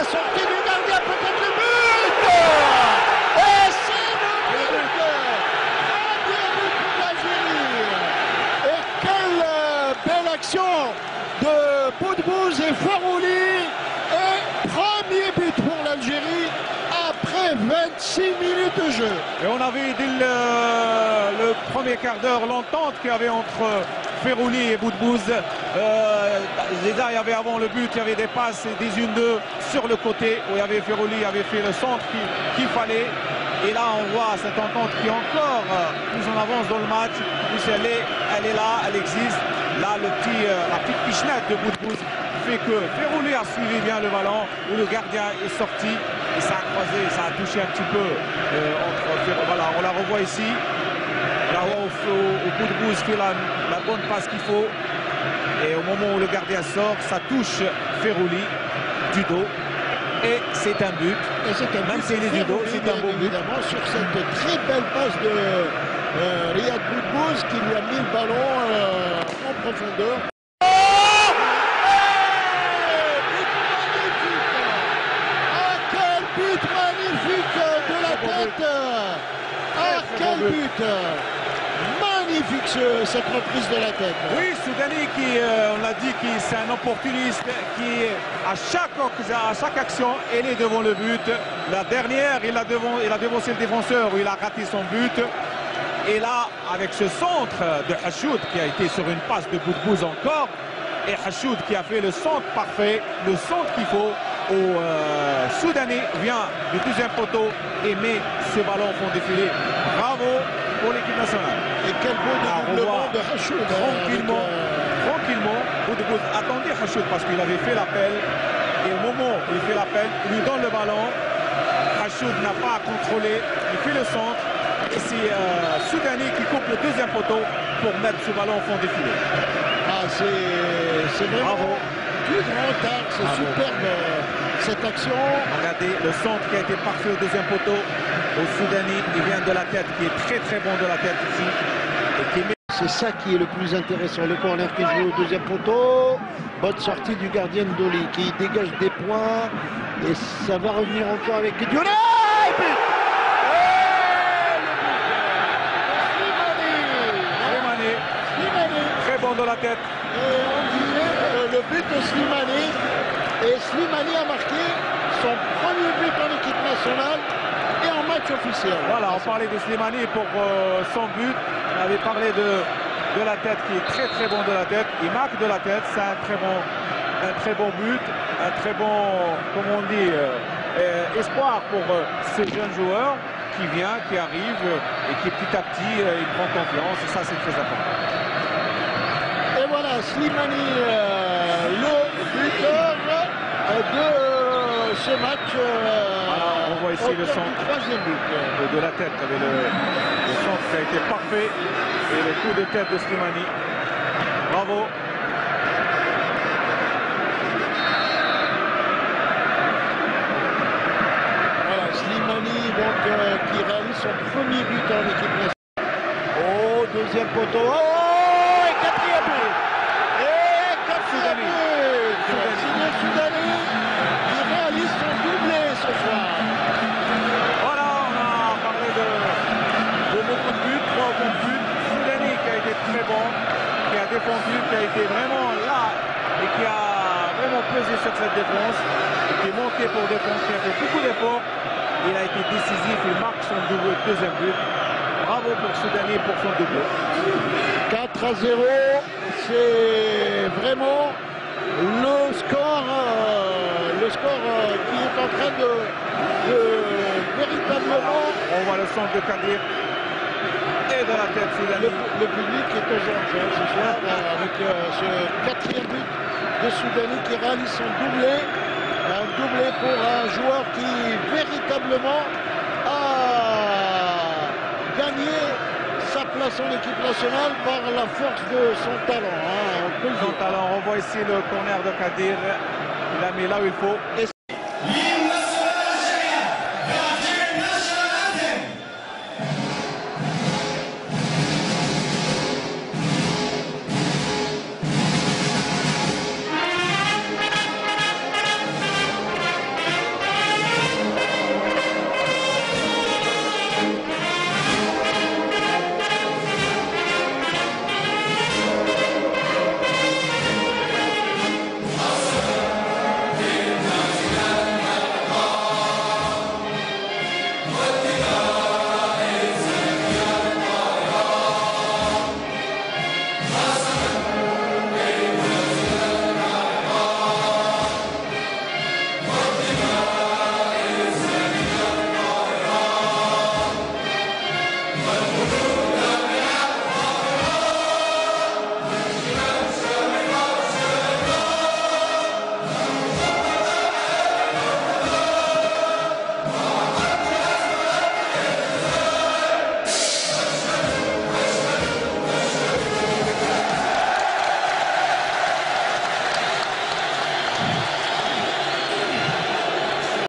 la sortie du gardien, peut-être le but. Et c'est le but. Premier but pour l'Algérie. Et quelle belle action de Boudbouz et Farouli. Et premier but pour l'Algérie après 26 minutes de jeu. Et on avait dès le premier quart d'heure l'entente qu'il y avait entre Ferrouli et Boudbouz. Déjà, il y avait avant le but, il y avait des passes et des 1-2 sur le côté où il y avait Ferrouli avait fait le centre qu'il fallait. Et là, on voit cette entente qui est encore plus en avance dans le match. Plus elle est là, elle existe. Là, la petite pichenette de Boudbouz fait que Ferrouli a suivi bien le ballon, où le gardien est sorti et ça a croisé, ça a touché un petit peu entre. Voilà, on la revoit ici. Là où Boudbouz fait la bonne passe qu'il faut. Et au moment où le gardien sort, ça touche Ferrouli du dos. Et c'est un but. Même s'il est du dos, c'est un beau but. Évidemment, sur cette très belle passe de Riyad Boudbouz qui lui a mis le ballon en profondeur. But magnifique de la tête. Ah, quel but magnifique cette reprise de la tête. Oui, Soudani qui, on l'a dit, c'est un opportuniste qui, à chaque action, il est devant le but. La dernière, il a devancé le défenseur où il a raté son but. Et là, avec ce centre de Hachoud qui a été sur une passe de Boudbouz encore, et Hachoud qui a fait le centre parfait, le centre qu'il faut. Au Soudanais vient du deuxième poteau et met ce ballon au fond des filets. Bravo pour l'équipe nationale. Et quel beau dédoublement de Hachoud. Tranquillement, Boudbouz attendait Hachoud parce qu'il avait fait l'appel. Et au moment où il fait l'appel, il lui donne le ballon. Hachoud n'a pas à contrôler, il fait le centre. Et c'est Soudanais qui coupe le deuxième poteau pour mettre ce ballon au fond des filets. Ah, c'est vraiment du grand art, c'est superbe cette action. Regardez le centre qui a été parfait au deuxième poteau au Soudanais. Il vient de la tête, qui est très très bon de la tête ici. C'est ça qui est le plus intéressant, le corner qui joue au deuxième poteau. Bonne sortie du gardien Ndoli qui dégage des points. Et ça va revenir encore avec Dioné. Très bon de la tête. Et on dirait le but de Slimani. Et Slimani a marqué son premier but en équipe nationale et en match officiel. Voilà, on parlait de Slimani pour son but. On avait parlé de la tête qui est très très bon de la tête. Il marque de la tête, c'est un très bon but, un très bon, comme on dit, espoir pour ces jeunes joueurs qui arrive et qui petit à petit il prend confiance. Et ça, c'est très important. Et voilà, Slimani, le buteur de ce match. Voilà, on voit ici le centre. Troisième but. De la tête, avec le centre qui a été parfait. Et le coup de tête de Slimani. Bravo. Voilà, Slimani donc, qui réalise son premier but en équipe nationale. Oh, deuxième poteau. Oh, et quatrième but. Et quatrième but. Signé Soudanais, qui réalise son doublé ce soir. Voilà, on a parlé de beaucoup de buts, 3 bons buts. Soudanais qui a été très bon, qui a défendu, qui a été vraiment là et qui a vraiment pesé sur cette défense, et qui est monté pour défendre, qui a fait beaucoup d'efforts. Il a été décisif, il marque son deuxième but. Bravo pour Soudanais pour son doublé. 4-0, c'est vraiment le score qui est en train de véritablement... On voit le centre de Kadir et de la tête Soudanais. Le public est aux anges ce soir avec ce quatrième but de Soudanais qui réalise son doublé. Un doublé pour un joueur qui véritablement a gagné sa place en équipe nationale par la force de son talent. Son talent, on voit ici le corner de Kadir. Il a mis là où il faut.